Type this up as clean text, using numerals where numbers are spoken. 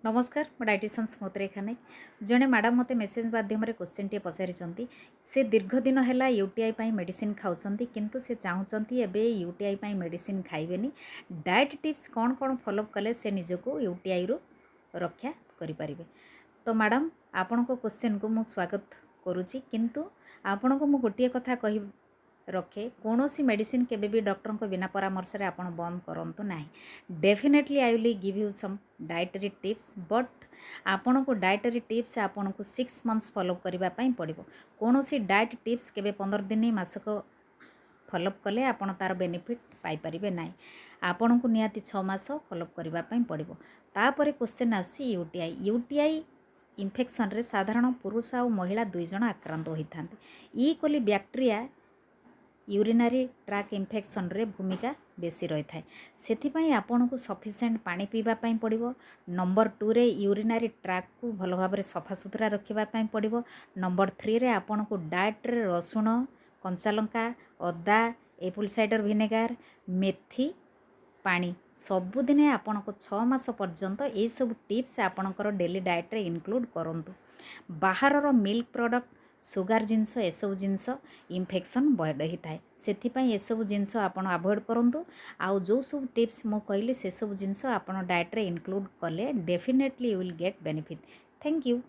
नमस्कार मो डायटिशियन स्मृतिरेखा नायक जड़े मैडम मते मेसेज माध्यम क्वेश्चन टे पचारि से दीर्घ दिन है यूटीआई मेडिसिन खाऊँ किंतु से चाहूँगी एवं यूटीआई मेडिसिन खाइबेनी डाएट टिप्स कौन कौन फॉलोअप कले से निजको यूटीआई रु रक्षा करें। तो मैडम आपण को क्वेश्चन को मुझे स्वागत करुच्ची किंतु आपण को मु गोटे कथा कहि रखे कौन सी मेडिसिन केबे भी डॉक्टर को बिना परामर्श रे आपण बंद करंतु नाही। Definitely I will give you some dietary tips but आपण को डाइटरी टिप्स आपण को 6 मंथ्स फॉलो करबा पई पड़िबो। कौन सी डाइट टिप्स केबे 15 दिन मासक फॉलोअप कले आपण तार बेनिफिट पाई परिबे नाही। आपण को नियाती 6 मास फॉलोअप करबा पई पड़िबो। तापरे क्वेश्चन आसी यूटीआई इन्फेक्शन रे साधारण पुरुष और महिला दुई जन आक्रांत होइथांती। ई कोली बैक्टीरिया यूरिनारी ट्रैक इन्फेक्शन रे भूमिका बेसी रही है से आपन को सफिशिएंट पानी पीवा पड़ो। नंबर 2 रे यूरिनारी ट्रैक को भल भाव सफा सुतरा रखापी पड़ो। नंबर 3 रे आपन को डाएट रे रसुण कंचालंका अदा एप्पल साइडर विनेगार मेथी पानी सबुदिने आपन को 6 मास पर्यंत ये सब टिप्स आपणकर डेली डाएट रे इनक्लूड करंतु। बाहर मिल्क प्रोडक्ट सुगार जिनस एसबू जिनस इन्फेक्शन बढ़ी थाए से सब जिनस आपन अवॉइड करंतु। आउ जो सब टिप्स मु कहली से सब जिनस आपन डाएट रे इनक्लूड कले definitely you will get benefit. Thank you.